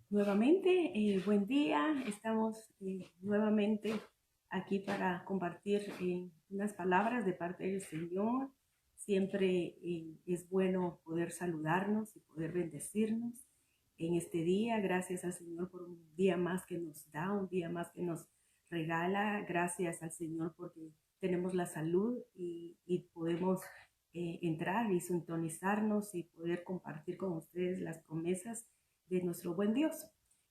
Nuevamente, buen día. Estamos nuevamente aquí para compartir unas palabras de parte del Señor. Siempre es bueno poder saludarnos y poder bendecirnos en este día. Gracias al Señor por un día más que nos da, un día más que nos regala. Gracias al Señor porque tenemos la salud y podemos entrar y sintonizarnos y poder compartir con ustedes las promesas de nuestro buen Dios.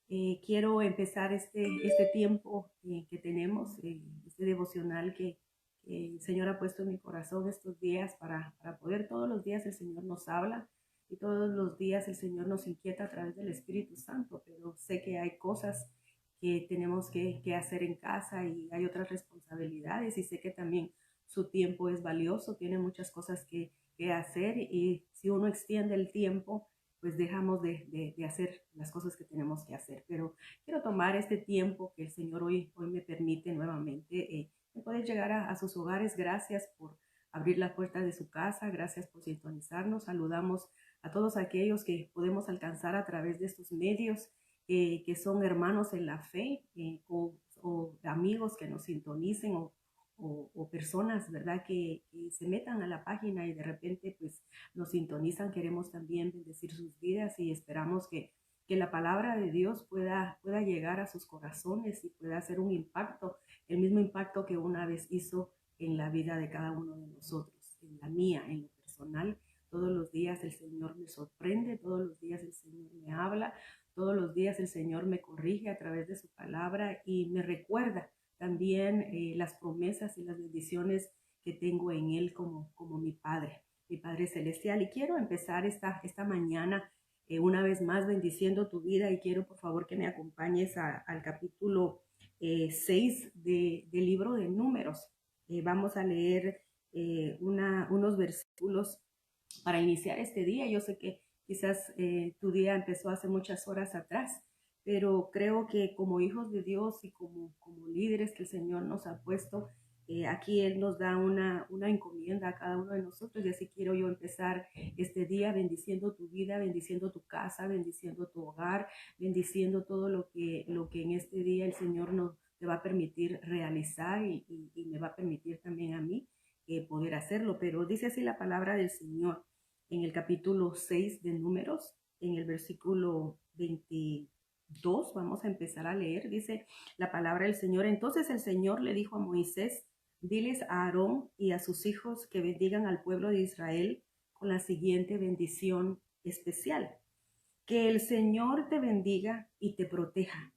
Quiero empezar este tiempo que tenemos, este devocional que el Señor ha puesto en mi corazón estos días para poder todos los días el Señor nos habla y todos los días el Señor nos inquieta a través del Espíritu Santo, pero sé que hay cosas que tenemos que hacer en casa y hay otras responsabilidades y sé que también su tiempo es valioso, tiene muchas cosas que hacer y si uno extiende el tiempo, pues dejamos de hacer las cosas que tenemos que hacer. Pero quiero tomar este tiempo que el Señor hoy me permite nuevamente de poder llegar a sus hogares. Gracias por abrir la puerta de su casa, gracias por sintonizarnos. Saludamos a todos aquellos que podemos alcanzar a través de estos medios, que son hermanos en la fe, o amigos que nos sintonicen o personas, ¿verdad? Que se metan a la página y de repente pues nos sintonizan. Queremos también bendecir sus vidas y esperamos que la palabra de Dios pueda llegar a sus corazones y pueda hacer un impacto, el mismo impacto que una vez hizo en la vida de cada uno de nosotros, en la mía, en lo personal. Todos los días el Señor me sorprende, todos los días el Señor me habla, todos los días el Señor me corrige a través de su palabra y me recuerda también las promesas y las bendiciones que tengo en Él como mi Padre Celestial. Y quiero empezar esta mañana una vez más bendiciendo tu vida y quiero por favor que me acompañes al capítulo 6 del libro de Números. Vamos a leer unos versículos para iniciar este día. Yo sé que quizás tu día empezó hace muchas horas atrás, pero creo que como hijos de Dios y como líderes que el Señor nos ha puesto, aquí Él nos da una encomienda a cada uno de nosotros y así quiero yo empezar este día bendiciendo tu vida, bendiciendo tu casa, bendiciendo tu hogar, bendiciendo todo lo que en este día el Señor nos te va a permitir realizar y me va a permitir también a mí poder hacerlo. Pero dice así la palabra del Señor en el capítulo 6 de Números, en el versículo 22, vamos a empezar a leer, dice la palabra del Señor. Entonces el Señor le dijo a Moisés: diles a Aarón y a sus hijos que bendigan al pueblo de Israel con la siguiente bendición especial. Que el Señor te bendiga y te proteja.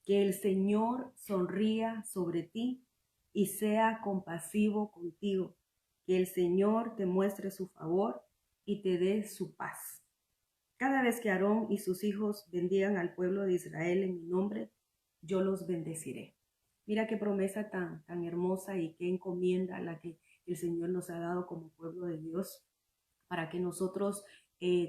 Que el Señor sonría sobre ti y sea compasivo contigo. Que el Señor te muestre su favor y te dé su paz. Cada vez que Aarón y sus hijos bendigan al pueblo de Israel en mi nombre, yo los bendeciré. Mira qué promesa tan hermosa y qué encomienda la que el Señor nos ha dado como pueblo de Dios para que nosotros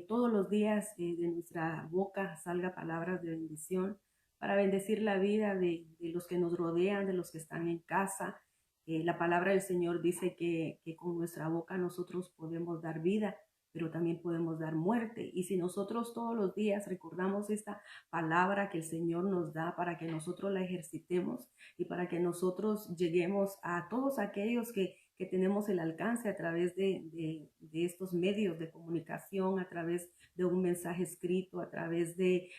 todos los días de nuestra boca salga palabras de bendición, para bendecir la vida de los que nos rodean, de los que están en casa. La palabra del Señor dice que con nuestra boca nosotros podemos dar vida, pero también podemos dar muerte. Y si nosotros todos los días recordamos esta palabra que el Señor nos da para que nosotros la ejercitemos y para que nosotros lleguemos a todos aquellos que tenemos el alcance a través de estos medios de comunicación, a través de un mensaje escrito, a través de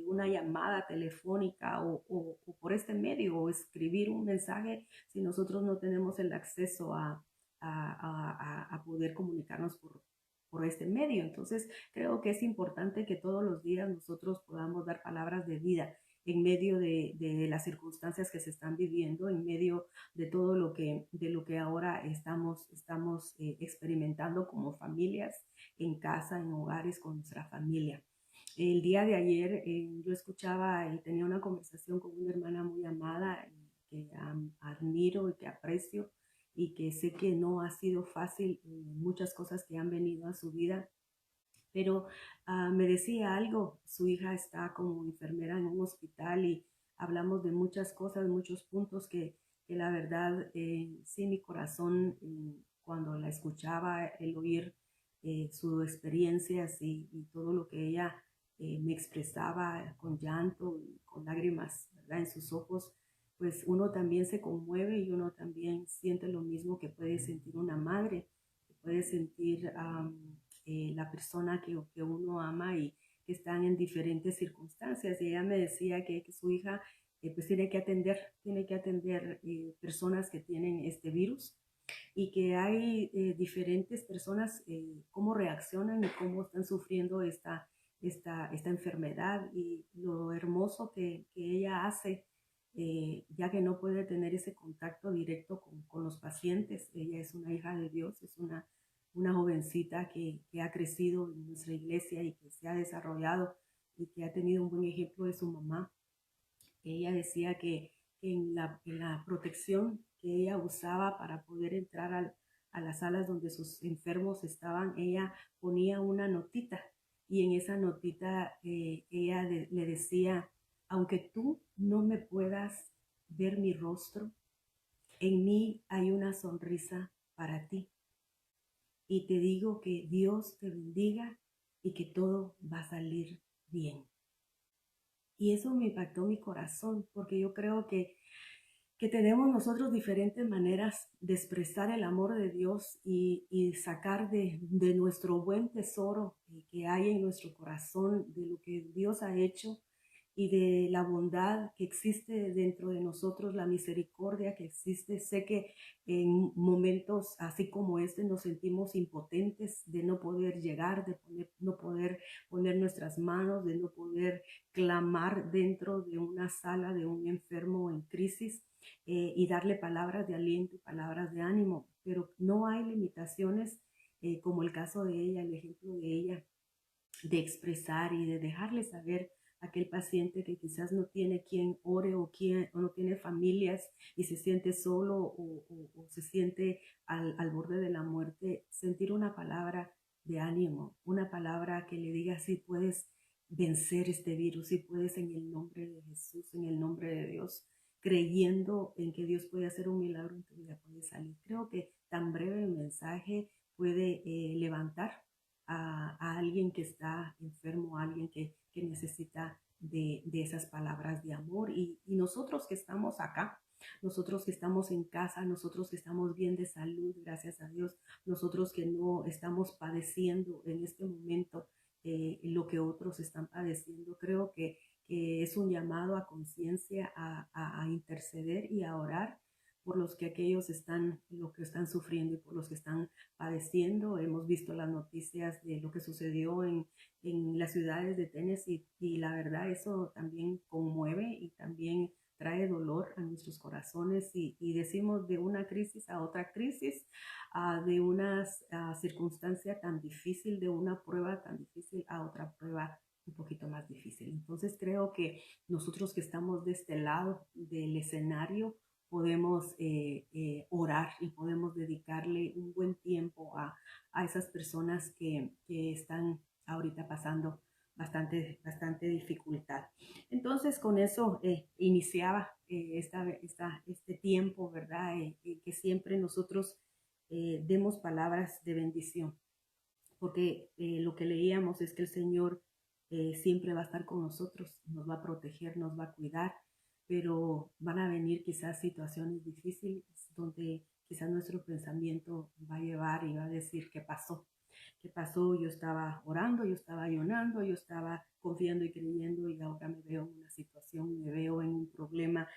una llamada telefónica o por este medio, o escribir un mensaje, si nosotros no tenemos el acceso a poder comunicarnos por este medio. Entonces, creo que es importante que todos los días nosotros podamos dar palabras de vida en medio de las circunstancias que se están viviendo, en medio de lo que ahora estamos experimentando como familias, en casa, en hogares, con nuestra familia. El día de ayer yo escuchaba y tenía una conversación con una hermana muy amada que admiro y que aprecio y que sé que no ha sido fácil muchas cosas que han venido a su vida, pero me decía algo. Su hija está como enfermera en un hospital y hablamos de muchas cosas, muchos puntos que la verdad, sí, mi corazón, cuando la escuchaba, el oír sus experiencias y todo lo que ella me expresaba con llanto y con lágrimas, ¿verdad?, en sus ojos, pues uno también se conmueve y uno también siente lo mismo que puede sentir una madre, que puede sentir la persona que uno ama y que están en diferentes circunstancias. Y ella me decía que su hija pues tiene que atender personas que tienen este virus y que hay diferentes personas, cómo reaccionan y cómo están sufriendo esta enfermedad y lo hermoso que ella hace, ya que no puede tener ese contacto directo con los pacientes. Ella es una hija de Dios, es una jovencita que ha crecido en nuestra iglesia y que se ha desarrollado y que ha tenido un buen ejemplo de su mamá. Ella decía que en la protección que ella usaba para poder entrar a las salas donde sus enfermos estaban, ella ponía una notita y en esa notita ella le decía, aunque tú no me puedas ver mi rostro, en mí hay una sonrisa para ti. Y te digo que Dios te bendiga y que todo va a salir bien. Y eso me impactó mi corazón, porque yo creo que tenemos nosotros diferentes maneras de expresar el amor de Dios y sacar de nuestro buen tesoro que hay en nuestro corazón, de lo que Dios ha hecho y de la bondad que existe dentro de nosotros, la misericordia que existe. Sé que en momentos así como este nos sentimos impotentes de no poder llegar, no poder poner nuestras manos, de no poder clamar dentro de una sala de un enfermo en crisis y darle palabras de aliento, palabras de ánimo, pero no hay limitaciones como el caso de ella, el ejemplo de ella, de expresar y de dejarle saber a aquel paciente que quizás no tiene quien ore o no tiene familias y se siente solo o se siente al borde de la muerte, sentir una palabra de ánimo, una palabra que le diga si puedes vencer este virus, si puedes en el nombre de Jesús, en el nombre de Dios, creyendo en que Dios puede hacer un milagro en tu vida, puede salir. Creo que tan breve el mensaje puede levantar a alguien que está enfermo, a alguien que necesita de esas palabras de amor. Y nosotros que estamos acá, nosotros que estamos en casa, nosotros que estamos bien de salud, gracias a Dios, nosotros que no estamos padeciendo en este momento lo que otros están padeciendo, creo que es un llamado a conciencia, a interceder y a orar por los que aquellos están, lo que están sufriendo y por los que están padeciendo. Hemos visto las noticias de lo que sucedió en las ciudades de Tennessee y la verdad eso también conmueve y también trae dolor a nuestros corazones y decimos de una crisis a otra crisis, de una circunstancia tan difícil, de una prueba tan difícil a otra prueba un poquito más difícil. Entonces creo que nosotros que estamos de este lado del escenario podemos orar y podemos dedicarle un buen tiempo a esas personas que están ahorita pasando bastante dificultad. Entonces con eso iniciaba este tiempo, ¿verdad? Que siempre nosotros demos palabras de bendición, porque lo que leíamos es que el Señor siempre va a estar con nosotros, nos va a proteger, nos va a cuidar, pero van a venir quizás situaciones difíciles donde quizás nuestro pensamiento va a llevar y va a decir, ¿qué pasó? ¿Qué pasó? Yo estaba orando, yo estaba ayunando, yo estaba confiando y creyendo y ahora me veo en una situación, me veo en un problema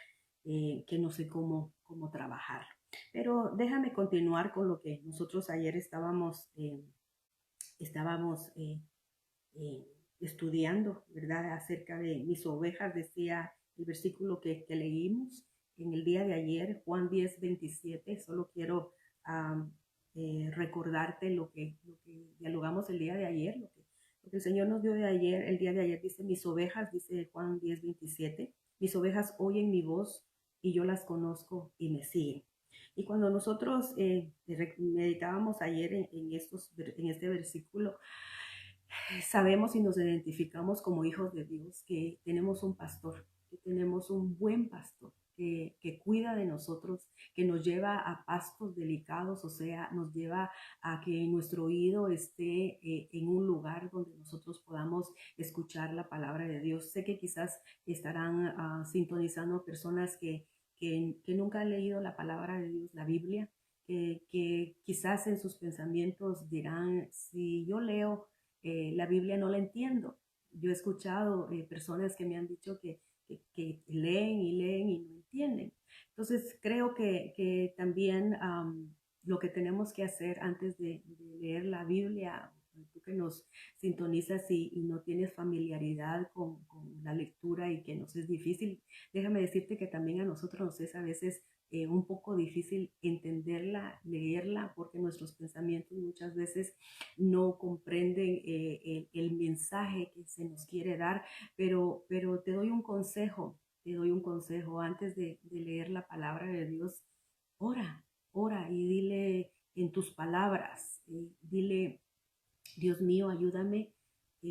que no sé cómo trabajar. Pero déjame continuar con lo que nosotros ayer estábamos estudiando, ¿verdad? Acerca de mis ovejas, decía el versículo que leímos en el día de ayer, Juan 10:27. Solo quiero recordarte lo que dialogamos el día de ayer, lo que el Señor nos dio de ayer. El día de ayer dice, mis ovejas, dice Juan 10:27, mis ovejas oyen mi voz y yo las conozco y me siguen. Y cuando nosotros meditábamos ayer en este versículo, sabemos y nos identificamos como hijos de Dios, que tenemos un pastor, que tenemos un buen pastor, que cuida de nosotros, que nos lleva a pastos delicados, o sea, nos lleva a que nuestro oído esté en un lugar donde nosotros podamos escuchar la palabra de Dios. Sé que quizás estarán sintonizando personas que nunca han leído la palabra de Dios, la Biblia, que quizás en sus pensamientos dirán, si yo leo la Biblia no la entiendo. Yo he escuchado personas que me han dicho que leen y leen y no entienden. Entonces creo que también lo que tenemos que hacer antes de leer la Biblia, tú que nos sintonizas y no tienes familiaridad con la lectura y que nos es difícil, déjame decirte que también a nosotros nos es a veces un poco difícil entenderla, leerla, porque nuestros pensamientos muchas veces no comprenden el mensaje que se nos quiere dar, pero te doy un consejo antes de leer la palabra de Dios, ora, ora y dile en tus palabras, dile, Dios mío, ayúdame,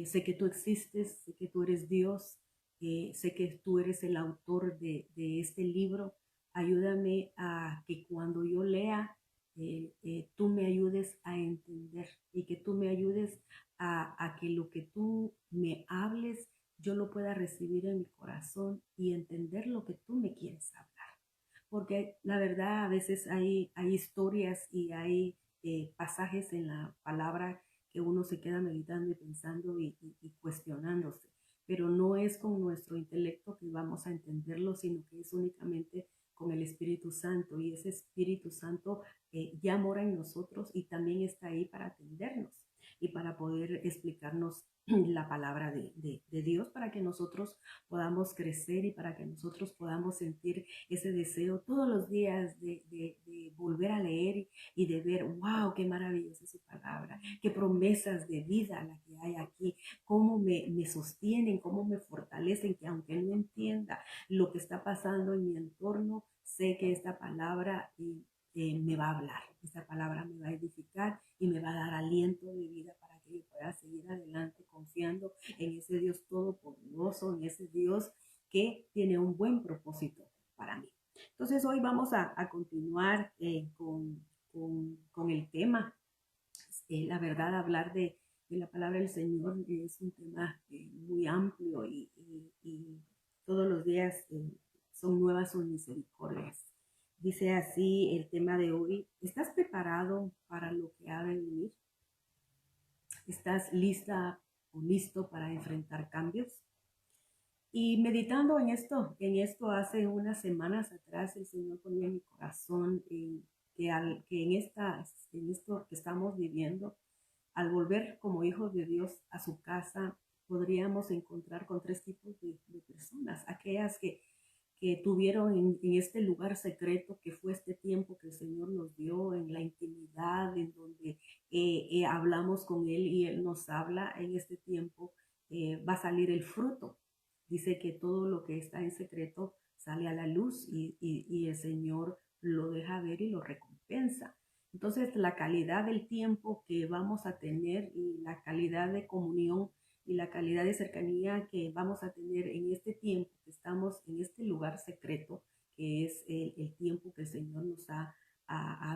sé que tú existes, sé que tú eres Dios, sé que tú eres el autor de este libro, ayúdame a que cuando yo lea, tú me ayudes a entender y que tú me ayudes a que lo que tú me hables, yo lo pueda recibir en mi corazón y entender lo que tú me quieres hablar. Porque la verdad a veces hay historias y hay pasajes en la palabra que uno se queda meditando y pensando y cuestionándose. Pero no es con nuestro intelecto que vamos a entenderlo, sino que es únicamente con el Espíritu Santo. Y ese Espíritu Santo ya mora en nosotros y también está ahí para atendernos y para poder explicarnos la palabra de Dios, para que nosotros podamos crecer y para que nosotros podamos sentir ese deseo todos los días de volver a leer y de ver, wow, qué maravillosa es su palabra, qué promesas de vida la que hay aquí, cómo me sostienen, cómo me fortalecen, que aunque no entienda lo que está pasando en mi entorno, sé que esta palabra me va a hablar, esta palabra me va a edificar y me va a dar aliento de vida para que yo pueda seguir adelante confiando en ese Dios todopoderoso, en ese Dios que tiene un buen propósito para mí. Entonces hoy vamos a continuar con el tema. La verdad, hablar de la palabra del Señor es un tema muy amplio y todos los días son nuevas sus misericordias. Dice así el tema de hoy: ¿estás preparado para lo que ha de venir? ¿Estás lista o listo para enfrentar cambios? Y meditando en esto hace unas semanas atrás, el Señor ponía en mi corazón que en esto que estamos viviendo, al volver como hijos de Dios a su casa, podríamos encontrar con tres tipos de personas: aquellas que tuvieron en este lugar secreto que fue este tiempo que el Señor nos dio en la intimidad, en donde hablamos con Él y Él nos habla. En este tiempo va a salir el fruto. Dice que todo lo que está en secreto sale a la luz y el Señor lo deja ver y lo recompensa. Entonces, la calidad del tiempo que vamos a tener y la calidad de comunión y la calidad de cercanía que vamos a tener en este tiempo que estamos en este lugar secreto, que es el tiempo que el Señor nos ha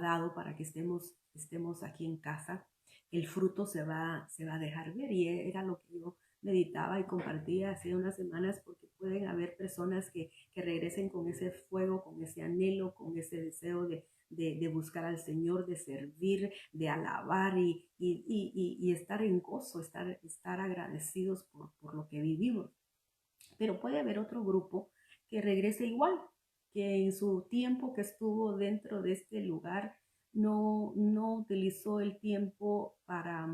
dado para que estemos aquí en casa, el fruto se va a dejar ver. Y era lo que yo meditaba y compartía hace unas semanas, porque pueden haber personas que regresen con ese fuego, con ese anhelo, con ese deseo de buscar al Señor, de servir, de alabar y estar en gozo, estar agradecidos por lo que vivimos. Pero puede haber otro grupo que regrese igual, que en su tiempo que estuvo dentro de este lugar no utilizó el tiempo para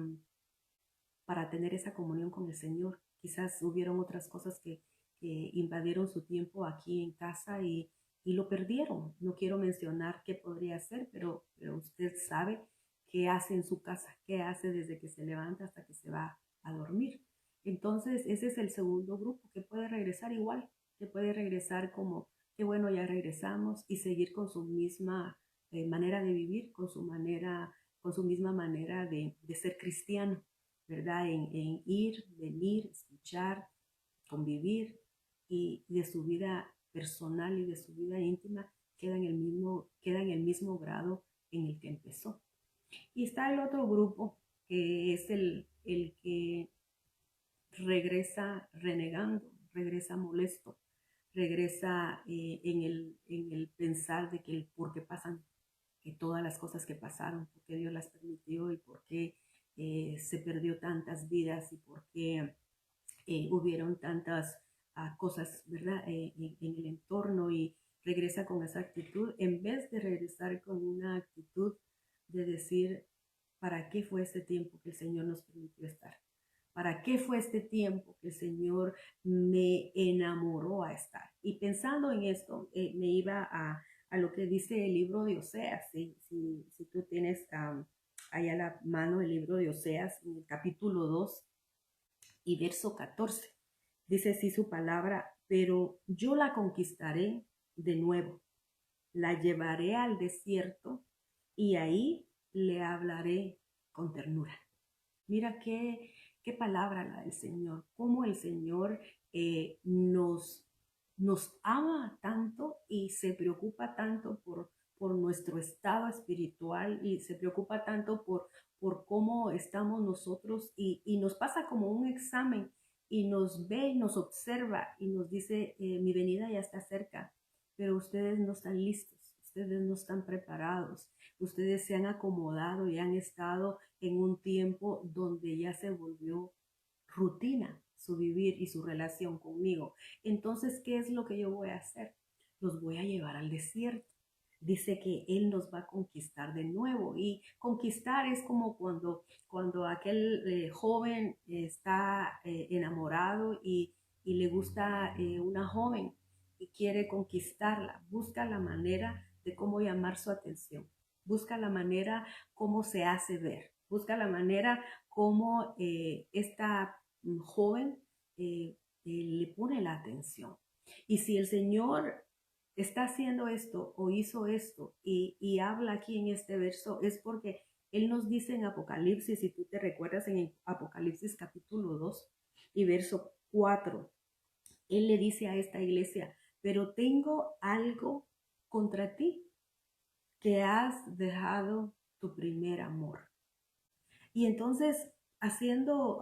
tener esa comunión con el Señor. Quizás hubieron otras cosas que invadieron su tiempo aquí en casa y lo perdieron. No quiero mencionar qué podría ser, pero usted sabe qué hace en su casa, qué hace desde que se levanta hasta que se va a dormir. Entonces, ese es el segundo grupo que puede regresar igual, que puede regresar como, qué bueno, ya regresamos, y seguir con su misma manera de vivir, con su misma manera de ser cristiano, ¿verdad? Ir, venir, escuchar, convivir y de su vida personal y de su vida íntima queda en el mismo grado en el que empezó. Y está el otro grupo, que es el que regresa renegando, regresa molesto, regresa en el pensar de que el por qué pasan que todas las cosas que pasaron, por qué Dios las permitió y por qué se perdió tantas vidas y por qué hubieron tantas cosas, ¿verdad? En el entorno, y regresa con esa actitud en vez de regresar con una actitud de decir, ¿para qué fue este tiempo que el Señor nos permitió estar? ¿Para qué fue este tiempo que el Señor me enamoró a estar? Y pensando en esto, me iba a lo que dice el libro de Oseas. Si tú tienes ahí a la mano el libro de Oseas, en el capítulo 2 y verso 14. Dice así su palabra: pero yo la conquistaré de nuevo, la llevaré al desierto y ahí le hablaré con ternura. Mira qué palabra la del Señor, cómo el Señor nos ama tanto y se preocupa tanto por nuestro estado espiritual, y se preocupa tanto por cómo estamos nosotros, y nos pasa como un examen y nos ve y nos observa y nos dice, mi venida ya está cerca, pero ustedes no están listos, ustedes no están preparados, ustedes se han acomodado y han estado en un tiempo donde ya se volvió rutina su vivir y su relación conmigo. Entonces, ¿qué es lo que yo voy a hacer? Los voy a llevar al desierto. Dice que Él nos va a conquistar de nuevo, y conquistar es como cuando aquel joven está enamorado y le gusta una joven y quiere conquistarla, busca la manera de cómo llamar su atención, busca la manera cómo se hace ver, busca la manera cómo esta joven le pone la atención. Y si el Señor está haciendo esto o hizo esto y habla aquí en este verso, es porque Él nos dice en Apocalipsis, si tú te recuerdas en Apocalipsis capítulo 2 y verso 4, Él le dice a esta iglesia: pero tengo algo contra ti, que has dejado tu primer amor. Y entonces, haciendo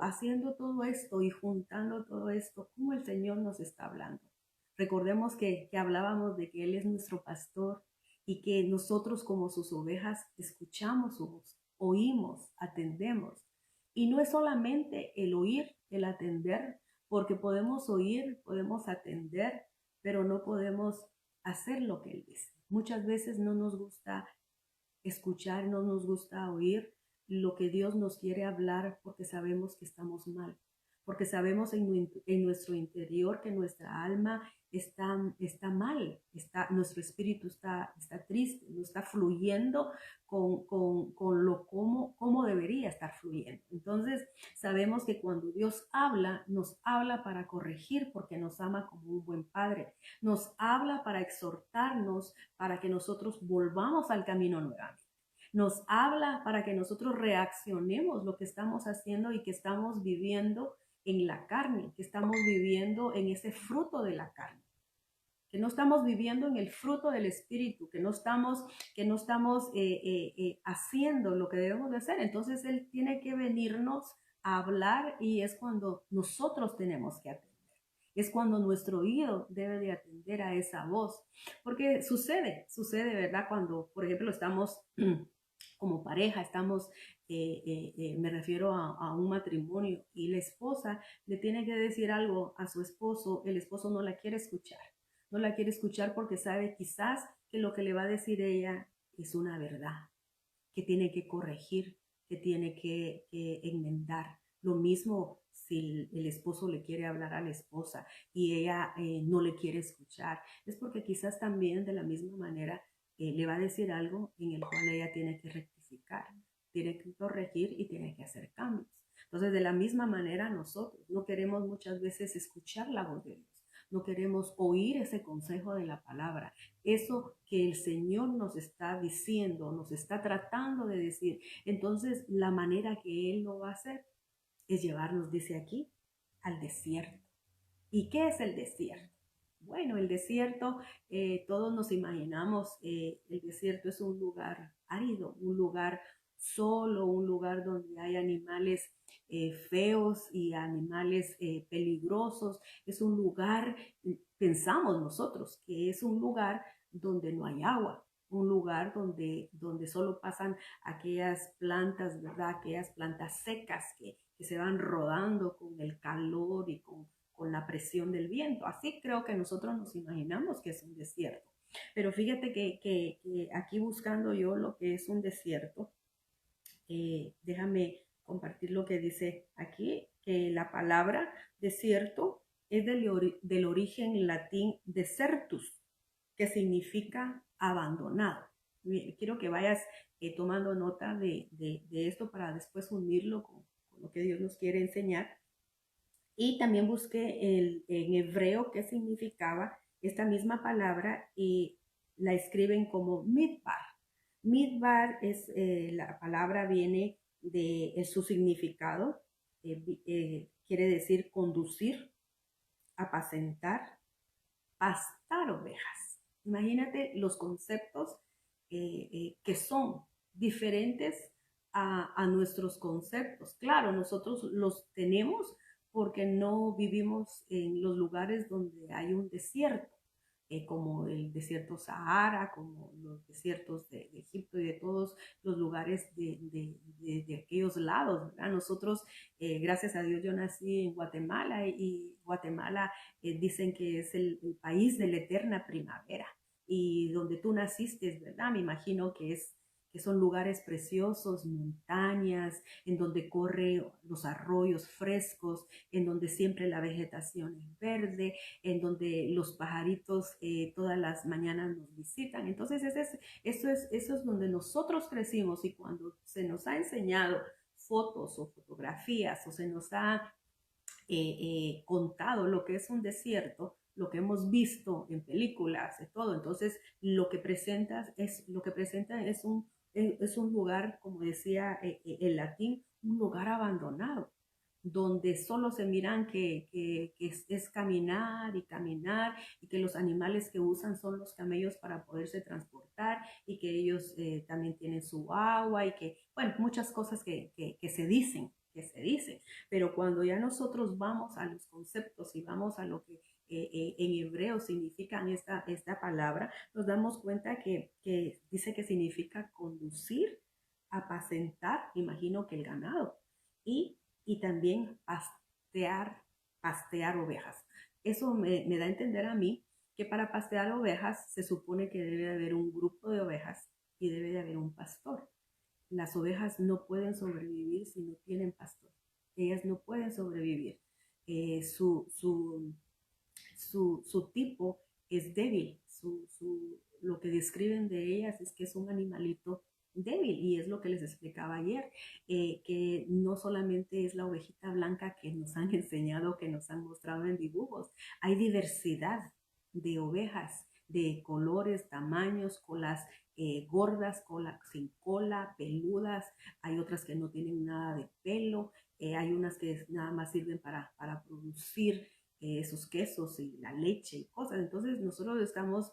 todo esto y juntando todo esto, ¿cómo el Señor nos está hablando? Recordemos que hablábamos de que Él es nuestro pastor y que nosotros, como sus ovejas, escuchamos su voz, oímos, atendemos. Y no es solamente el oír, el atender, porque podemos oír, podemos atender, pero no podemos hacer lo que Él dice. Muchas veces no nos gusta escuchar, no nos gusta oír lo que Dios nos quiere hablar, porque sabemos que estamos mal, porque sabemos en nuestro interior que nuestra alma está mal, nuestro espíritu está triste, no está fluyendo con lo como debería estar fluyendo. Entonces sabemos que cuando Dios habla, nos habla para corregir, porque nos ama como un buen padre, nos habla para exhortarnos, para que nosotros volvamos al camino nuevamente. Nos habla para que nosotros reaccionemos lo que estamos haciendo y que estamos viviendo en la carne, que estamos viviendo en ese fruto de la carne, que no estamos viviendo en el fruto del Espíritu, que no estamos haciendo lo que debemos de hacer. Entonces Él tiene que venirnos a hablar, y es cuando nosotros tenemos que atender. Es cuando nuestro oído debe de atender a esa voz. Porque sucede, ¿verdad? Cuando, por ejemplo, estamos como pareja, estamos, me refiero a un matrimonio, y la esposa le tiene que decir algo a su esposo, el esposo no la quiere escuchar. No la quiere escuchar porque sabe quizás que lo que le va a decir ella es una verdad, que tiene que corregir, que tiene que enmendar. Lo mismo si el esposo le quiere hablar a la esposa y ella no le quiere escuchar, es porque quizás también de la misma manera le va a decir algo en el cual ella tiene que rectificar, tiene que corregir y tiene que hacer cambios. Entonces, de la misma manera, nosotros no queremos muchas veces escuchar la voz de Dios, no queremos oír ese consejo de la palabra, eso que el Señor nos está diciendo, nos está tratando de decir. Entonces, la manera que Él lo va a hacer es llevarnos, dice aquí, al desierto. ¿Y qué es el desierto? Bueno, el desierto, todos nos imaginamos, el desierto es un lugar árido, un lugar solo, un lugar donde hay animales feos y animales peligrosos. Es un lugar, pensamos nosotros, que es un lugar donde no hay agua, un lugar donde solo pasan aquellas plantas, ¿verdad? Aquellas plantas secas que se van rodando con el calor y con la presión del viento. Así creo que nosotros nos imaginamos que es un desierto. Pero fíjate que aquí buscando yo lo que es un desierto, déjame compartir lo que dice aquí, que la palabra desierto es del origen latín desertus, que significa abandonado. Quiero que vayas tomando nota de esto para después unirlo con lo que Dios nos quiere enseñar. Y también busqué en hebreo qué significaba esta misma palabra y la escriben como midbar. Midbar es, la palabra viene de su significado, quiere decir conducir, apacentar, pastar ovejas. Imagínate los conceptos que son diferentes a nuestros conceptos. Claro, nosotros los tenemos porque no vivimos en los lugares donde hay un desierto, como el desierto Sahara, como los desiertos de Egipto y de todos los lugares de aquellos lados, ¿verdad? Nosotros, gracias a Dios, yo nací en Guatemala y Guatemala dicen que es el país de la eterna primavera y donde tú naciste, ¿verdad? Me imagino que son lugares preciosos, montañas, en donde corren los arroyos frescos, en donde siempre la vegetación es verde, en donde los pajaritos todas las mañanas nos visitan. Entonces, eso es donde nosotros crecimos y cuando se nos ha enseñado fotos o fotografías o se nos ha contado lo que es un desierto, lo que hemos visto en películas, de todo. Entonces, lo que presenta es un lugar, como decía el latín, un lugar abandonado, donde solo se miran que es caminar y caminar y que los animales que usan son los camellos para poderse transportar y que ellos también tienen su agua y que, bueno, muchas cosas que se dicen, pero cuando ya nosotros vamos a los conceptos y vamos a lo que en hebreo significan esta palabra, nos damos cuenta que dice que significa conducir, apacentar, imagino que el ganado, y también pastear ovejas. Eso me da a entender a mí que para pastear ovejas se supone que debe haber un grupo de ovejas y debe de haber un pastor. Las ovejas no pueden sobrevivir si no tienen pastor. Ellas no pueden sobrevivir. Eh, su, su, su tipo es débil. Lo que describen de ellas es que es un animalito débil y es lo que les explicaba ayer, que no solamente es la ovejita blanca que nos han enseñado, que nos han mostrado en dibujos, hay diversidad de ovejas, de colores, tamaños, colas gordas, cola sin cola, peludas, hay otras que no tienen nada de pelo, hay unas que nada más sirven para producir esos quesos y la leche y cosas. Entonces nosotros estamos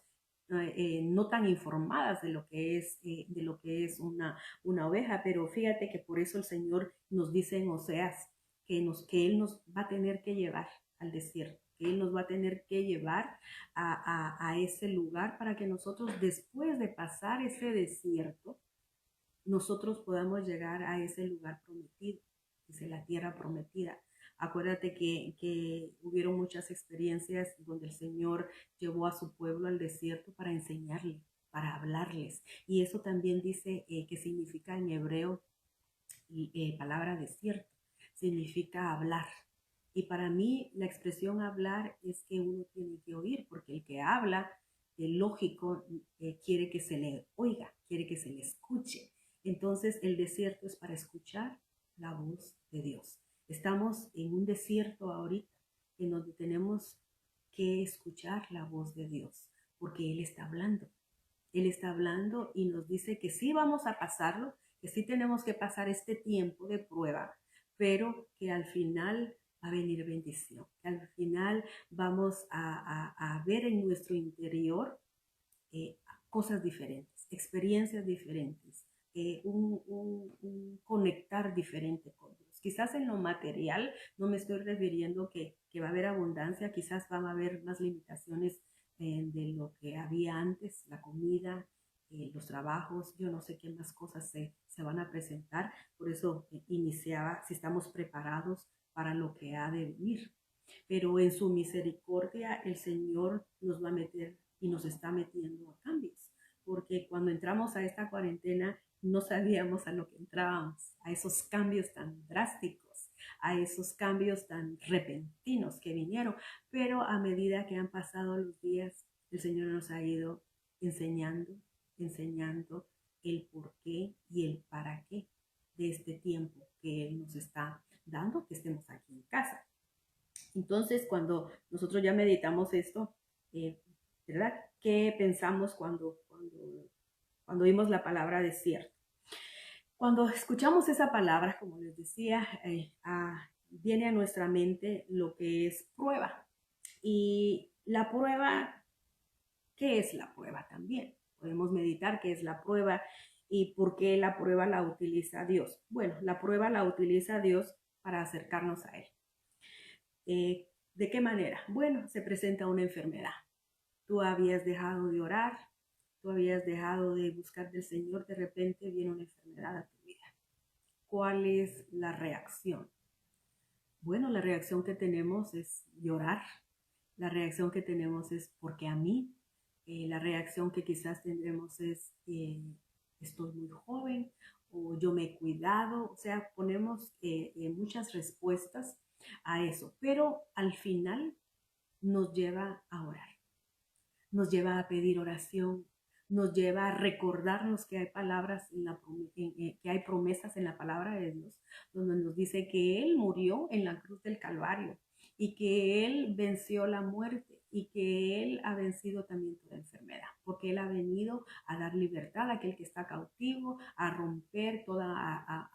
no tan informadas de lo que es una oveja, pero fíjate que por eso el Señor nos dice en Oseas que Él nos va a tener que llevar al desierto, que Él nos va a tener que llevar a ese lugar para que nosotros después de pasar ese desierto, nosotros podamos llegar a ese lugar prometido, dice la tierra prometida. Acuérdate que hubieron muchas experiencias donde el Señor llevó a su pueblo al desierto para enseñarle, para hablarles. Y eso también dice que significa en hebreo palabra desierto, significa hablar. Y para mí la expresión hablar es que uno tiene que oír, porque el que habla, lógico, quiere que se le oiga, quiere que se le escuche. Entonces el desierto es para escuchar la voz de Dios. Estamos en un desierto ahorita en donde tenemos que escuchar la voz de Dios, porque Él está hablando. Él está hablando y nos dice que sí vamos a pasarlo, que sí tenemos que pasar este tiempo de prueba, pero que al final va a venir bendición. Al final vamos a ver en nuestro interior eh, cosas diferentes, experiencias diferentes, un conectar diferente con Dios. Quizás en lo material no me estoy refiriendo que va a haber abundancia, quizás van a haber más limitaciones de lo que había antes, la comida, los trabajos, yo no sé qué más cosas se van a presentar, por eso iniciaba si estamos preparados para lo que ha de venir. Pero en su misericordia el Señor nos va a meter y nos está metiendo a cambios, porque cuando entramos a esta cuarentena no sabíamos a lo que entrábamos, a esos cambios tan drásticos, a esos cambios tan repentinos que vinieron, pero a medida que han pasado los días, el Señor nos ha ido enseñando el por qué y el para qué de este tiempo que Él nos está dando, que estemos aquí en casa. Entonces, cuando nosotros ya meditamos esto, ¿verdad? ¿Qué pensamos cuando oímos la palabra desierto? Cuando escuchamos esa palabra, como les decía, viene a nuestra mente lo que es prueba. Y la prueba, ¿qué es la prueba también? Podemos meditar qué es la prueba y por qué la prueba la utiliza Dios. Bueno, la prueba la utiliza Dios para acercarnos a Él. ¿De qué manera? Bueno, se presenta una enfermedad. Tú habías dejado de orar, tú habías dejado de buscar del Señor, de repente viene una enfermedad a tu vida. ¿Cuál es la reacción? Bueno, la reacción que tenemos es llorar. La reacción que tenemos es porque a mí. La reacción que quizás tendremos es estoy muy joven o yo me he cuidado. O sea, ponemos muchas respuestas a eso, pero al final nos lleva a orar, nos lleva a pedir oración, nos lleva a recordarnos que hay palabras que hay promesas en la palabra de Dios, donde nos dice que Él murió en la cruz del Calvario y que Él venció la muerte y que Él ha vencido también toda enfermedad, porque Él ha venido a dar libertad a aquel que está cautivo, a romper toda,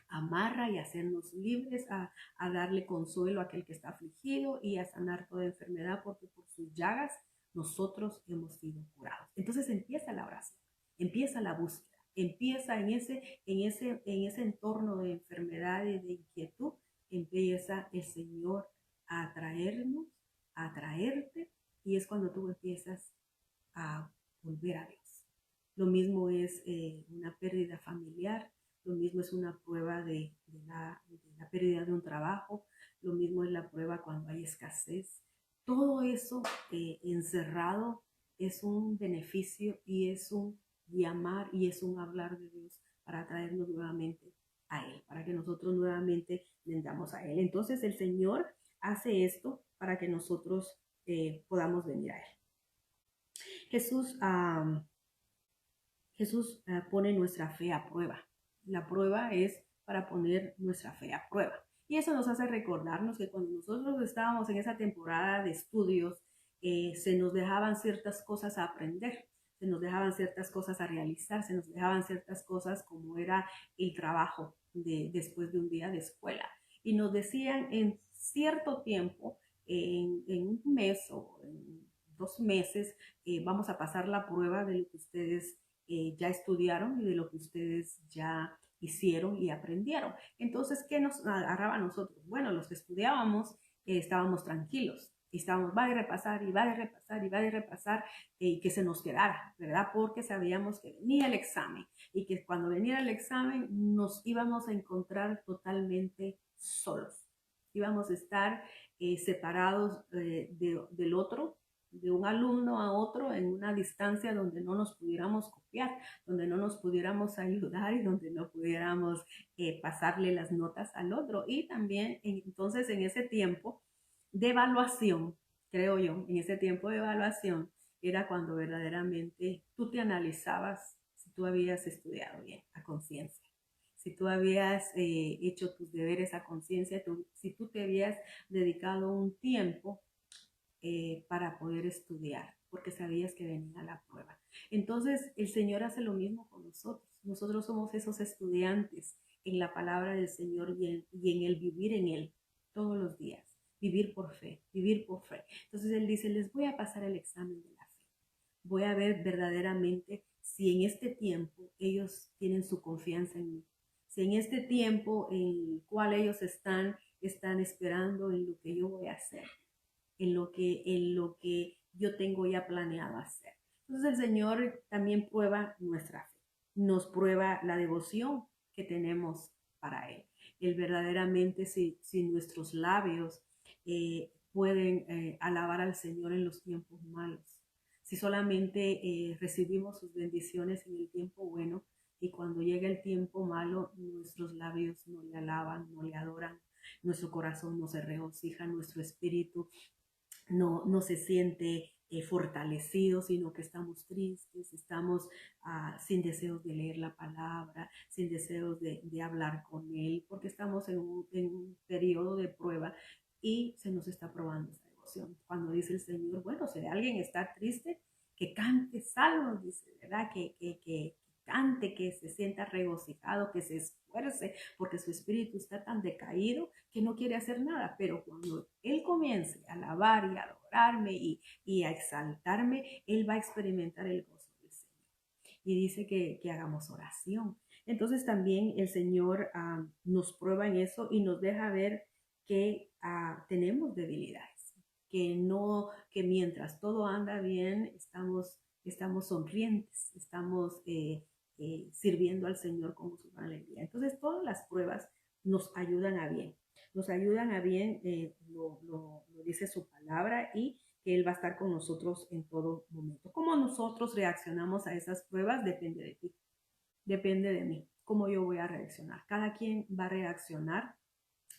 amarra y hacernos libres, a darle consuelo a aquel que está afligido y a sanar toda enfermedad, porque por sus llagas nosotros hemos sido curados. Entonces empieza la oración, empieza la búsqueda, empieza en ese entorno de enfermedad y de inquietud, empieza el Señor a atraernos, a atraerte, y es cuando tú empiezas a volver a Dios. Lo mismo es una pérdida familiar, lo mismo es una prueba de la pérdida de un trabajo, lo mismo es la prueba cuando hay escasez. Todo eso encerrado es un beneficio y es un llamar y es un hablar de Dios para traernos nuevamente a Él, para que nosotros nuevamente vendamos a Él. Entonces el Señor hace esto para que nosotros podamos venir a Él. Jesús, pone nuestra fe a prueba. La prueba es para poner nuestra fe a prueba. Y eso nos hace recordarnos que cuando nosotros estábamos en esa temporada de estudios, se nos dejaban ciertas cosas a aprender, se nos dejaban ciertas cosas a realizar, se nos dejaban ciertas cosas como era el trabajo después de un día de escuela. Y nos decían en cierto tiempo, en un mes o en 2 meses, vamos a pasar la prueba de lo que ustedes ya estudiaron y de lo que ustedes ya hicieron y aprendieron. Entonces, ¿qué nos agarraba a nosotros? Bueno, los que estudiábamos estábamos tranquilos, estábamos, va a repasar y va a repasar y va a repasar y que se nos quedara, ¿verdad? Porque sabíamos que venía el examen y que cuando venía el examen nos íbamos a encontrar totalmente solos. Íbamos a estar separados del otro, de un alumno a otro en una distancia donde no nos pudiéramos copiar, donde no nos pudiéramos ayudar y donde no pudiéramos pasarle las notas al otro. Y también entonces en ese tiempo de evaluación, creo yo, en ese tiempo de evaluación era cuando verdaderamente tú te analizabas si tú habías estudiado bien a conciencia, si tú habías hecho tus deberes a conciencia, si tú te habías dedicado un tiempo para poder estudiar, porque sabías que venía la prueba. Entonces, el Señor hace lo mismo con nosotros. Nosotros somos esos estudiantes en la palabra del Señor y en el vivir en Él. todos los días, vivir por fe, vivir por fe. Entonces él dice, les voy a pasar el examen de la fe. Voy a ver verdaderamente si en este tiempo ellos tienen su confianza en mí. Si en este tiempo en el cual ellos están esperando en lo que yo voy a hacer, en lo que yo tengo ya planeado hacer. Entonces el Señor también prueba nuestra fe, nos prueba la devoción que tenemos para Él. Él verdaderamente, si nuestros labios pueden alabar al Señor en los tiempos malos, si solamente recibimos sus bendiciones en el tiempo bueno y cuando llega el tiempo malo, nuestros labios no le alaban, no le adoran, nuestro corazón no se regocija, nuestro espíritu no se siente fortalecido, sino que estamos tristes, estamos sin deseos de leer la palabra, sin deseos de hablar con Él, porque estamos en un periodo de prueba y se nos está probando esa devoción. Cuando dice el Señor, bueno, si alguien está triste, que cante salmos, dice, ¿verdad? Que cante, que se sienta regocijado, que se esfuerce, porque su espíritu está tan decaído que no quiere hacer nada. Pero cuando Él comience a alabar y a adorarme y a exaltarme, Él va a experimentar el gozo del Señor. Y dice que hagamos oración. Entonces también el Señor nos prueba en eso y nos deja ver que tenemos debilidades, que mientras todo anda bien, estamos sonrientes, estamos sirviendo al Señor con su alegría. Entonces todas las pruebas nos ayudan a bien, lo dice su palabra y que Él va a estar con nosotros en todo momento. ¿Cómo nosotros reaccionamos a esas pruebas? Depende de ti, depende de mí, cómo yo voy a reaccionar. Cada quien va a reaccionar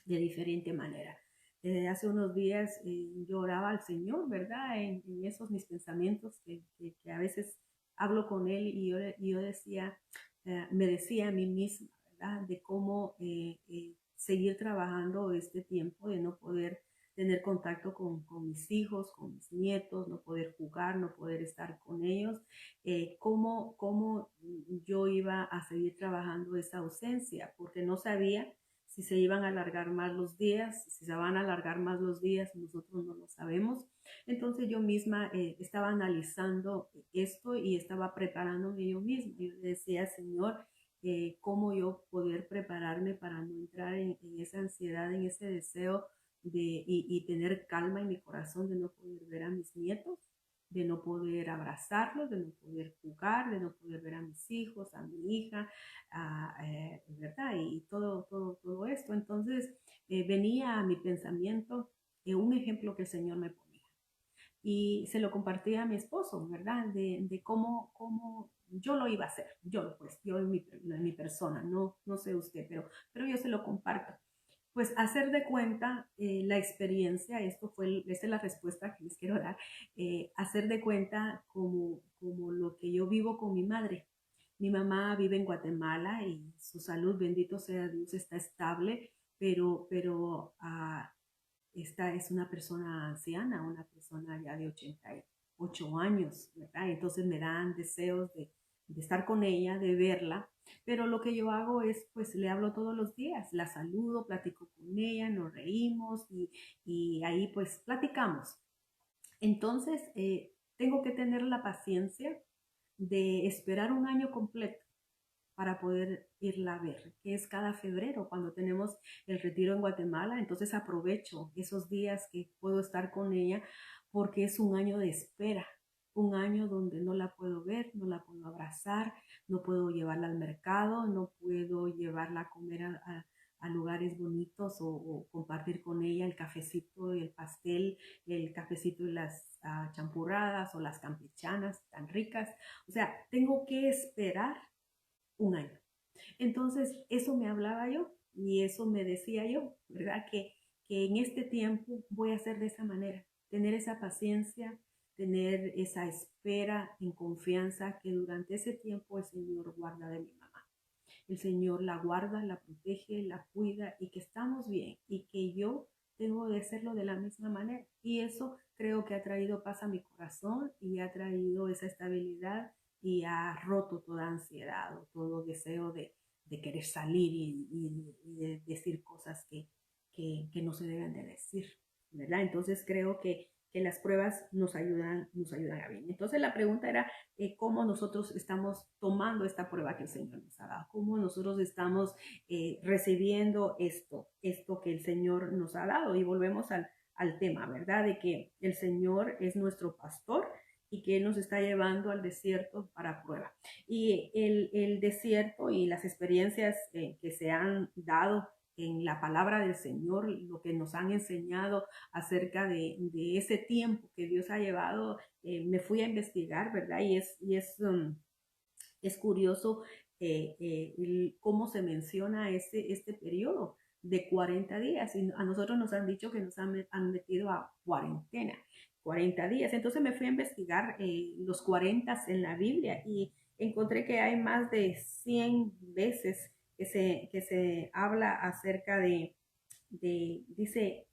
de diferente manera. Desde hace unos días yo oraba al Señor, ¿verdad? En esos mis pensamientos que a veces hablo con Él y yo decía, me decía a mí misma, ¿verdad? De cómo seguir trabajando este tiempo, de no poder tener contacto con mis hijos, con mis nietos, no poder jugar, no poder estar con ellos, cómo yo iba a seguir trabajando esa ausencia, porque no sabía si se iban a alargar más los días, si se van a alargar más los días, nosotros no lo sabemos. Entonces yo misma estaba analizando esto y estaba preparándome yo misma. Yo decía, Señor, cómo yo poder prepararme para no entrar en esa ansiedad, en ese deseo y tener calma en mi corazón de no poder ver a mis nietos, de no poder abrazarlos, de no poder jugar, de no poder ver a mis hijos, a mi hija, ¿verdad? Y todo esto. Entonces venía a mi pensamiento un ejemplo que el Señor me ponía. Y se lo compartí a mi esposo, ¿verdad? De cómo yo lo iba a hacer. Yo en mi persona, no sé usted, pero yo se lo comparto. Pues hacer de cuenta la experiencia, esta es la respuesta que les quiero dar, hacer de cuenta como lo que yo vivo con mi madre. Mi mamá vive en Guatemala y su salud, bendito sea Dios, está estable, pero esta es una persona anciana, una persona ya de 88 años, ¿verdad? Entonces me dan deseos de estar con ella, de verla, pero lo que yo hago es, pues le hablo todos los días, la saludo, platico con ella, nos reímos y ahí pues platicamos. Entonces, tengo que tener la paciencia de esperar un año completo para poder irla a ver, que es cada febrero cuando tenemos el retiro en Guatemala. Entonces aprovecho esos días que puedo estar con ella porque es un año de espera, un año donde no la puedo ver, no la puedo abrazar, no puedo llevarla al mercado, no puedo llevarla a comer a lugares bonitos o compartir con ella el cafecito y el pastel, el cafecito y las champurradas o las campechanas tan ricas. O sea, tengo que esperar un año. Entonces, eso me hablaba yo y eso me decía yo, ¿verdad? Que en este tiempo voy a hacer de esa manera, tener esa paciencia, tener esa espera en confianza que durante ese tiempo el Señor guarda de mi mamá. El Señor la guarda, la protege, la cuida y que estamos bien y que yo tengo de hacerlo de la misma manera. Y eso creo que ha traído paz a mi corazón y ha traído esa estabilidad y ha roto toda ansiedad o todo deseo de querer salir y de decir cosas que no se deben de decir, ¿verdad? Entonces creo que las pruebas nos ayudan a bien. Entonces la pregunta era cómo nosotros estamos tomando esta prueba que el Señor nos ha dado, cómo nosotros estamos recibiendo esto que el Señor nos ha dado. Y volvemos al tema, ¿verdad? De que el Señor es nuestro pastor y que Él nos está llevando al desierto para prueba. Y el desierto y las experiencias que se han dado en la palabra del Señor, lo que nos han enseñado acerca de ese tiempo que Dios ha llevado, me fui a investigar, ¿verdad? Es curioso cómo se menciona este periodo de 40 días. Y a nosotros nos han dicho que nos han metido a cuarentena, 40 días. Entonces me fui a investigar los 40 en la Biblia y encontré que hay más de 100 veces que se habla acerca dice,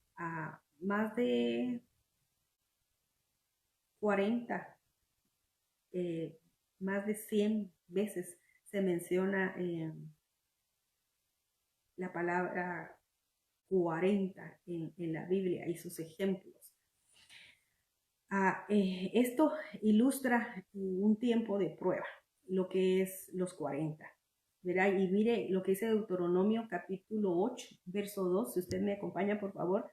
más de 40, eh, más de 100 veces se menciona la palabra 40 en la Biblia y sus ejemplos. Esto ilustra un tiempo de prueba, lo que es los 40. ¿Verdad? Y mire lo que dice Deuteronomio capítulo 8, verso 2, si usted me acompaña, por favor.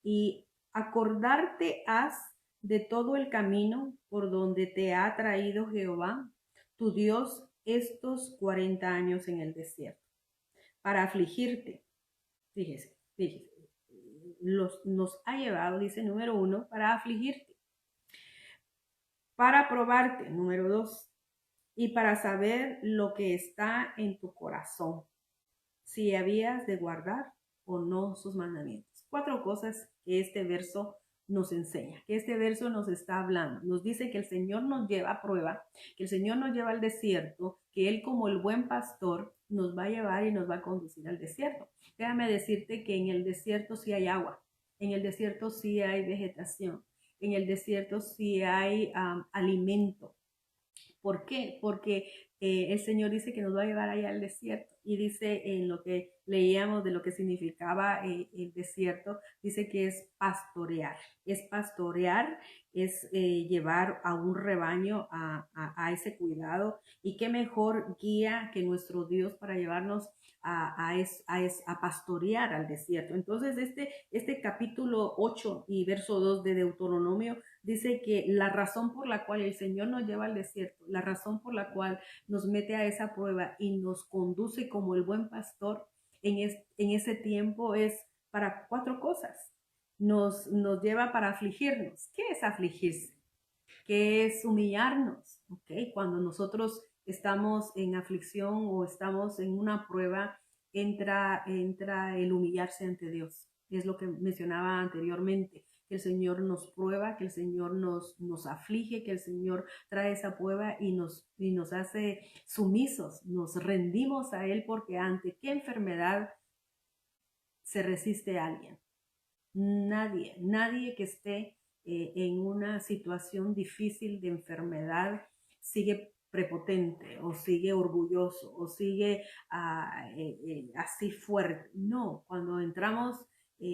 Y acordarte has de todo el camino por donde te ha traído Jehová, tu Dios, estos 40 años en el desierto, para afligirte. Fíjese, nos ha llevado, dice número 1, para afligirte, para probarte, número 2, y para saber lo que está en tu corazón, si habías de guardar o no sus mandamientos. 4 cosas que este verso nos enseña, que este verso nos está hablando. Nos dice que el Señor nos lleva a prueba, que el Señor nos lleva al desierto, que Él como el buen pastor nos va a llevar y nos va a conducir al desierto. Déjame decirte que en el desierto sí hay agua, en el desierto sí hay vegetación, en el desierto sí hay alimento. ¿Por qué? Porque el Señor dice que nos va a llevar allá al desierto y dice en lo que leíamos de lo que significaba el desierto, dice que es pastorear, es llevar a un rebaño a ese cuidado y qué mejor guía que nuestro Dios para llevarnos a pastorear al desierto. Entonces este capítulo 8 y verso 2 de Deuteronomio dice que la razón por la cual el Señor nos lleva al desierto, la razón por la cual nos mete a esa prueba y nos conduce como el buen pastor en ese tiempo es para 4 cosas. Nos lleva para afligirnos. ¿Qué es afligirse? ¿Qué es humillarnos? ¿Okay? Cuando nosotros estamos en aflicción o estamos en una prueba, entra el humillarse ante Dios. Es lo que mencionaba anteriormente, que el Señor nos prueba, que el Señor nos aflige, que el Señor trae esa prueba y nos hace sumisos, nos rendimos a Él, porque ante qué enfermedad se resiste a alguien. Nadie que esté en una situación difícil de enfermedad sigue prepotente o sigue orgulloso o sigue así fuerte. No, cuando entramos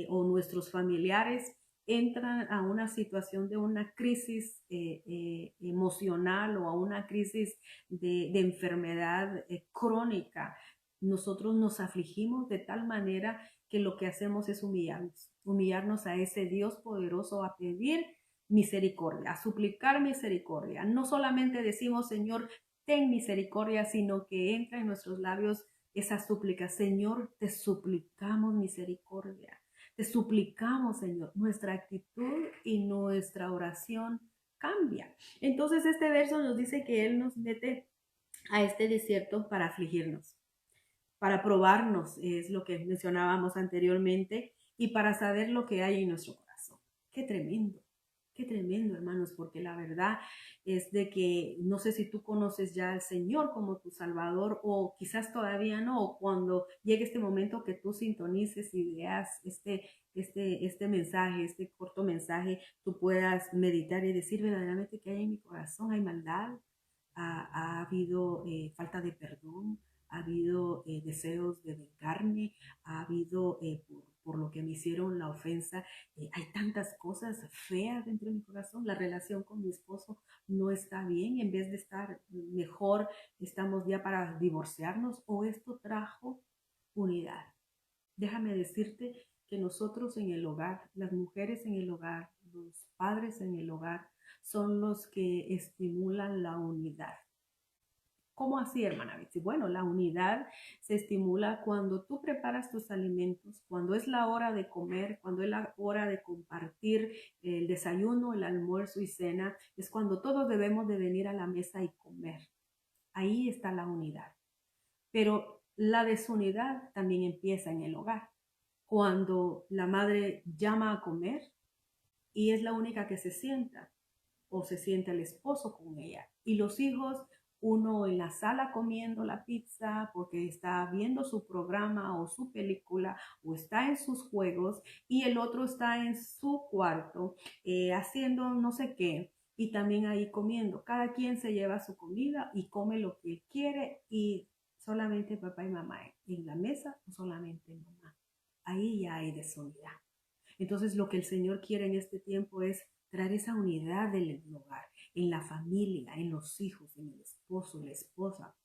o nuestros familiares entran a una situación de una crisis emocional o a una crisis de enfermedad crónica, nosotros nos afligimos de tal manera que lo que hacemos es humillarnos a ese Dios poderoso, a pedir misericordia, a suplicar misericordia. No solamente decimos, Señor, ten misericordia, sino que entra en nuestros labios esa súplica. Señor, te suplicamos misericordia. Te suplicamos, Señor. Nuestra actitud y nuestra oración cambia. Entonces este verso nos dice que Él nos mete a este desierto para afligirnos, para probarnos, es lo que mencionábamos anteriormente, y para saber lo que hay en nuestro corazón. Qué tremendo, hermanos, porque la verdad es de que no sé si tú conoces ya al Señor como tu Salvador o quizás todavía no, o cuando llegue este momento que tú sintonices y veas este mensaje, este corto mensaje, tú puedas meditar y decir verdaderamente que hay en mi corazón, hay maldad, ha habido falta de perdón, ha habido deseos de vengarme, ha habido por lo que me la ofensa. Hay tantas cosas feas dentro de mi corazón. La relación con mi esposo no está bien. En vez de estar mejor, estamos ya para divorciarnos. O esto trajo unidad. Déjame decirte que nosotros en el hogar, las mujeres en el hogar, los padres en el hogar, son los que estimulan la unidad. ¿Cómo así, hermana Betsy? Bueno, la unidad se estimula cuando tú preparas tus alimentos, cuando es la hora de comer, cuando es la hora de compartir el desayuno, el almuerzo y cena, es cuando todos debemos de venir a la mesa y comer. Ahí está la unidad. Pero la desunidad también empieza en el hogar, cuando la madre llama a comer y es la única que se sienta o se sienta el esposo con ella. Y los hijos, uno en la sala comiendo la pizza porque está viendo su programa o su película o está en sus juegos y el otro está en su cuarto haciendo no sé qué y también ahí comiendo. Cada quien se lleva su comida y come lo que quiere y solamente papá y mamá en la mesa o solamente mamá. Ahí ya hay desunidad. Entonces lo que el Señor quiere en este tiempo es traer esa unidad del hogar, en la familia, en los hijos, en el esposo, la esposa,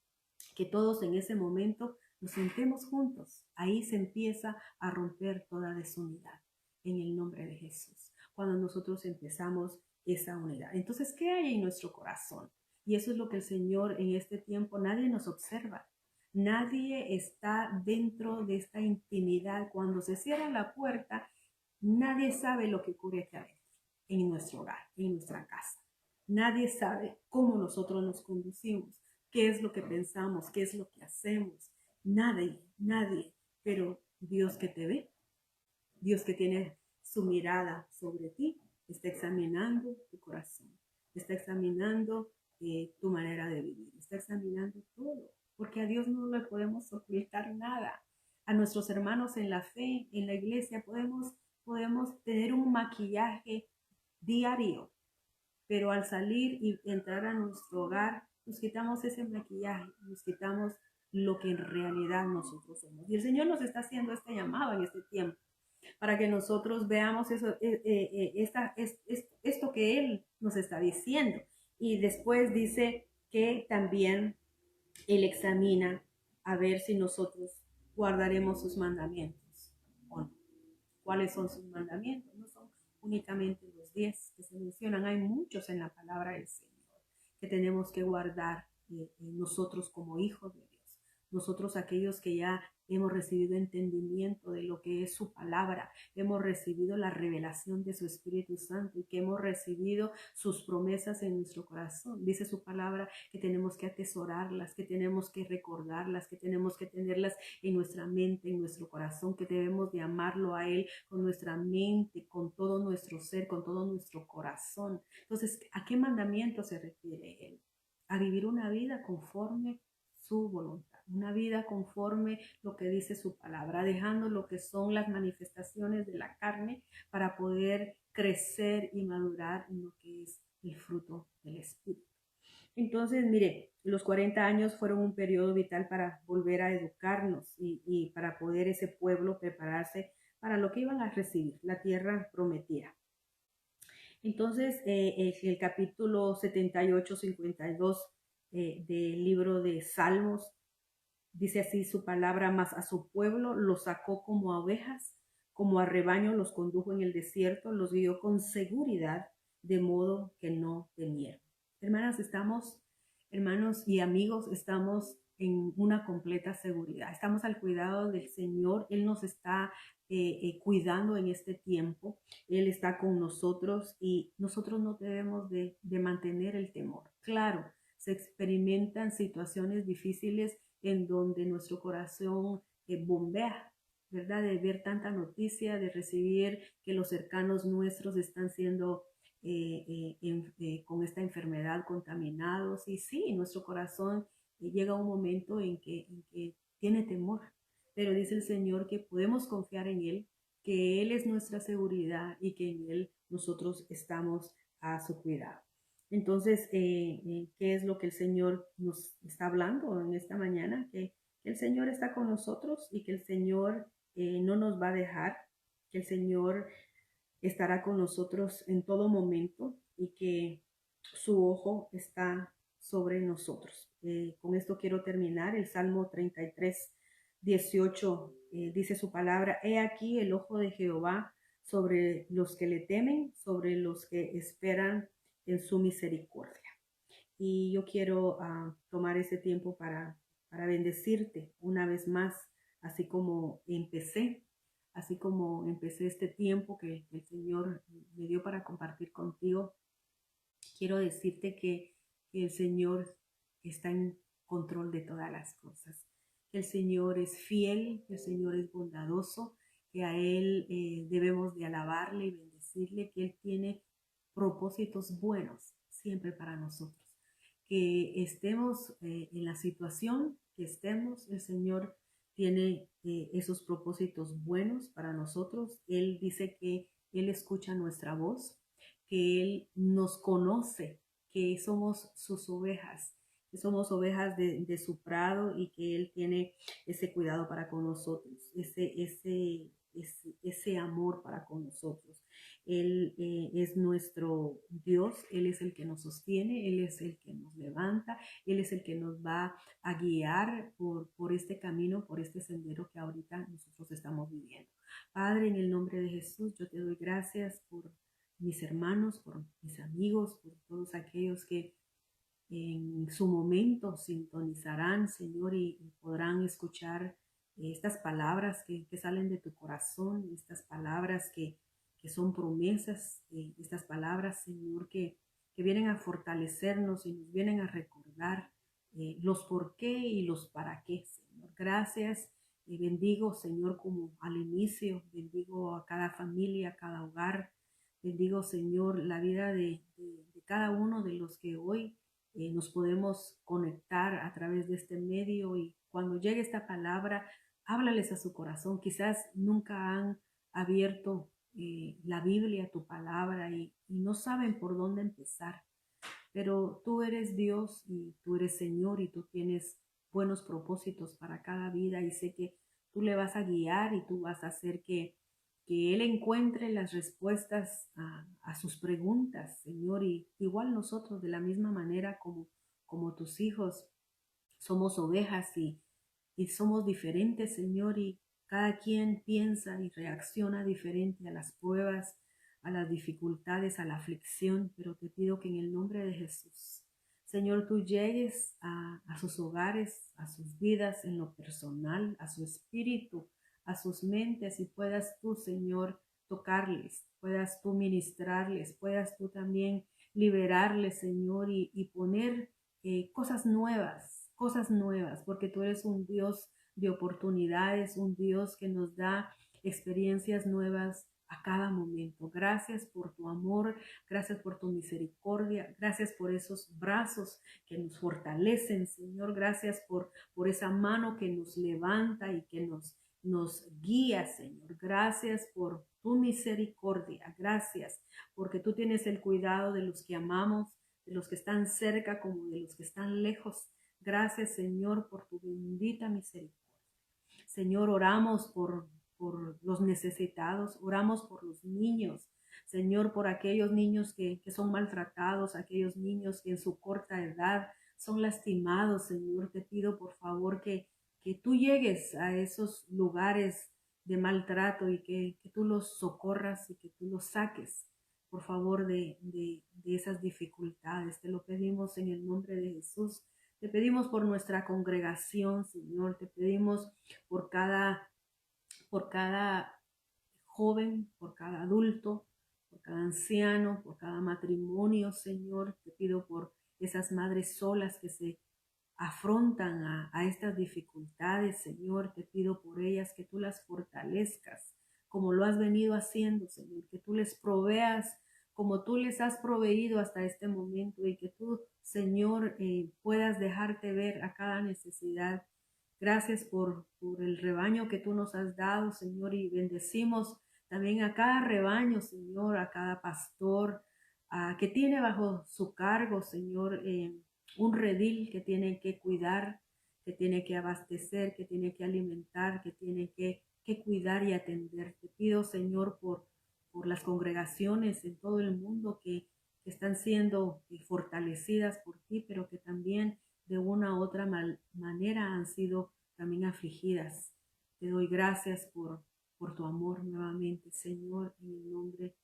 que todos en ese momento nos sentemos juntos. Ahí se empieza a romper toda desunidad en el nombre de Jesús. Cuando nosotros empezamos esa unidad. Entonces, ¿qué hay en nuestro corazón? Y eso es lo que el Señor en este tiempo, nadie nos observa. Nadie está dentro de esta intimidad. Cuando se cierra la puerta, nadie sabe lo que ocurre aquí adentro, en nuestro hogar, en nuestra casa. Nadie sabe cómo nosotros nos conducimos, qué es lo que pensamos, qué es lo que hacemos. Nadie. Pero Dios que te ve, Dios que tiene su mirada sobre ti, está examinando tu corazón, está examinando tu manera de vivir, está examinando todo, porque a Dios no le podemos ocultar nada. A nuestros hermanos en la fe, en la iglesia, podemos tener un maquillaje diario, pero al salir y entrar a nuestro hogar, nos quitamos ese maquillaje, nos quitamos lo que en realidad nosotros somos. Y el Señor nos está haciendo este llamado en este tiempo para que nosotros veamos eso, esto que Él nos está diciendo. Y después dice que también Él examina a ver si nosotros guardaremos sus mandamientos o no. ¿Cuáles son sus mandamientos? No son únicamente los 10 que se mencionan, hay muchos en la palabra del Señor que tenemos que guardar nosotros como hijos de Dios. Nosotros aquellos que ya hemos recibido entendimiento de lo que es su palabra, hemos recibido la revelación de su Espíritu Santo y que hemos recibido sus promesas en nuestro corazón. Dice su palabra que tenemos que atesorarlas, que tenemos que recordarlas, que tenemos que tenerlas en nuestra mente, en nuestro corazón, que debemos de amarlo a Él con nuestra mente, con todo nuestro ser, con todo nuestro corazón. Entonces, ¿a qué mandamiento se refiere Él? A vivir una vida conforme su voluntad, una vida conforme lo que dice su palabra, dejando lo que son las manifestaciones de la carne para poder crecer y madurar en lo que es el fruto del Espíritu. Entonces, mire, los 40 años fueron un periodo vital para volver a educarnos y para poder ese pueblo prepararse para lo que iban a recibir, la tierra prometida. Entonces, el capítulo 78-52 del libro de Salmos dice así su palabra: mas a su pueblo los sacó como a ovejas, como a rebaño los condujo en el desierto, los guió con seguridad, de modo que no temieron. Hermanos y amigos, estamos en una completa seguridad. Estamos al cuidado del Señor. Él nos está cuidando en este tiempo. Él está con nosotros y nosotros no debemos de mantener el temor. Claro, se experimentan situaciones difíciles en donde nuestro corazón bombea, ¿verdad? De ver tanta noticia, de recibir que los cercanos nuestros están siendo con esta enfermedad contaminados. Y sí, nuestro corazón llega un momento en que tiene temor, pero dice el Señor que podemos confiar en Él, que Él es nuestra seguridad y que en Él nosotros estamos a su cuidado. Entonces, ¿qué es lo que el Señor nos está hablando en esta mañana? Que el Señor está con nosotros y que el Señor no nos va a dejar, que el Señor estará con nosotros en todo momento y que su ojo está sobre nosotros. Con esto quiero terminar. El Salmo 33, 18 dice su palabra: He aquí el ojo de Jehová sobre los que le temen, sobre los que esperan en su misericordia. Y yo quiero tomar ese tiempo para bendecirte una vez más, así como empecé este tiempo que el Señor me dio para compartir contigo. Quiero decirte que el Señor está en control de todas las cosas, que el Señor es fiel, que el Señor es bondadoso, que a Él debemos de alabarle y bendecirle, que Él tiene propósitos buenos siempre para nosotros. Que estemos en la situación que estemos, el Señor tiene esos propósitos buenos para nosotros. Él dice que Él escucha nuestra voz, que Él nos conoce, que somos sus ovejas, que somos ovejas de su prado y que Él tiene ese cuidado para con nosotros, ese amor para con nosotros. Él es nuestro Dios, Él es el que nos sostiene, Él es el que nos levanta, Él es el que nos va a guiar por este camino, por este sendero que ahorita nosotros estamos viviendo. Padre, en el nombre de Jesús, yo te doy gracias por mis hermanos, por mis amigos, por todos aquellos que en su momento sintonizarán, Señor, y podrán escuchar estas palabras que salen de tu corazón, estas palabras que son promesas, estas palabras, Señor, que vienen a fortalecernos y nos vienen a recordar los por qué y los para qué, Señor. Gracias. Y bendigo, Señor, como al inicio, bendigo a cada familia, a cada hogar, bendigo, Señor, la vida de cada uno de los que hoy nos podemos conectar a través de este medio, y cuando llegue esta palabra, háblales a su corazón. Quizás nunca han abierto la Biblia, tu palabra, y no saben por dónde empezar, pero tú eres Dios y tú eres Señor y tú tienes buenos propósitos para cada vida, y sé que tú le vas a guiar y tú vas a hacer que Él encuentre las respuestas a sus preguntas, Señor. Y igual nosotros, de la misma manera como tus hijos, somos ovejas y somos diferentes, Señor, y cada quien piensa y reacciona diferente a las pruebas, a las dificultades, a la aflicción, pero te pido que en el nombre de Jesús, Señor, tú llegues a sus hogares, a sus vidas en lo personal, a su espíritu, a sus mentes, y puedas tú, Señor, tocarles, puedas tú ministrarles, puedas tú también liberarles, Señor, y poner cosas nuevas, porque tú eres un Dios de oportunidades, un Dios que nos da experiencias nuevas a cada momento. Gracias por tu amor, gracias por tu misericordia, gracias por esos brazos que nos fortalecen, Señor. Gracias por esa mano que nos levanta y que nos guía, Señor. Gracias por tu misericordia, gracias porque tú tienes el cuidado de los que amamos, de los que están cerca como de los que están lejos. Gracias, Señor, por tu bendita misericordia. Señor, oramos por los necesitados, oramos por los niños, Señor, por aquellos niños que son maltratados, aquellos niños que en su corta edad son lastimados, Señor. Te pido por favor que tú llegues a esos lugares de maltrato y que tú los socorras y que tú los saques, por favor, de esas dificultades. Te lo pedimos en el nombre de Jesús. Te pedimos por nuestra congregación, Señor. Te pedimos por cada joven, por cada adulto, por cada anciano, por cada matrimonio, Señor. Te pido por esas madres solas que se afrontan a estas dificultades, Señor. Te pido por ellas que tú las fortalezcas como lo has venido haciendo, Señor, que tú les proveas como tú les has proveído hasta este momento, y que tú, Señor, puedas dejarte ver a cada necesidad. Gracias por el rebaño que tú nos has dado, Señor, y bendecimos también a cada rebaño, Señor, a cada pastor que tiene bajo su cargo, Señor, un redil que tiene que cuidar, que tiene que abastecer, que tiene que alimentar, que tiene que que cuidar y atender. Te pido, Señor, por las congregaciones en todo el mundo que están siendo fortalecidas por ti, pero que también de una u otra manera han sido también afligidas. Te doy gracias por tu amor nuevamente, Señor, en el nombre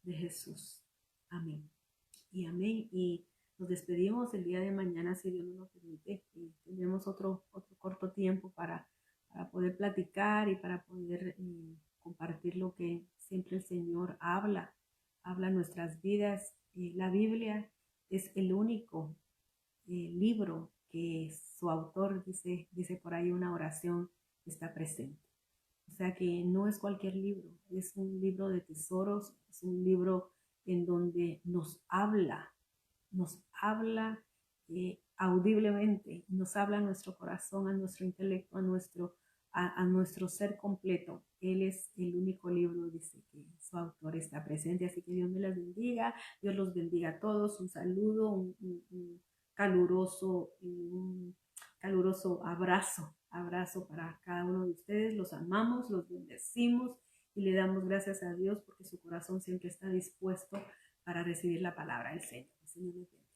de Jesús. Amén. Y amén. Y nos despedimos el día de mañana, si Dios nos lo permite. Y tendremos otro corto tiempo para poder platicar y para poder compartir lo que siempre el Señor habla en nuestras vidas. La Biblia es el único libro que su autor dice por ahí una oración está presente. O sea que no es cualquier libro, es un libro de tesoros, es un libro en donde nos habla audiblemente, nos habla a nuestro corazón, a nuestro intelecto, a nuestro ser completo. Él es el único libro, dice que su autor está presente, así que Dios me las bendiga, Dios los bendiga a todos, un saludo, un caluroso abrazo para cada uno de ustedes, los amamos, los bendecimos y le damos gracias a Dios porque su corazón siempre está dispuesto para recibir la palabra del Señor. El Señor les bendiga.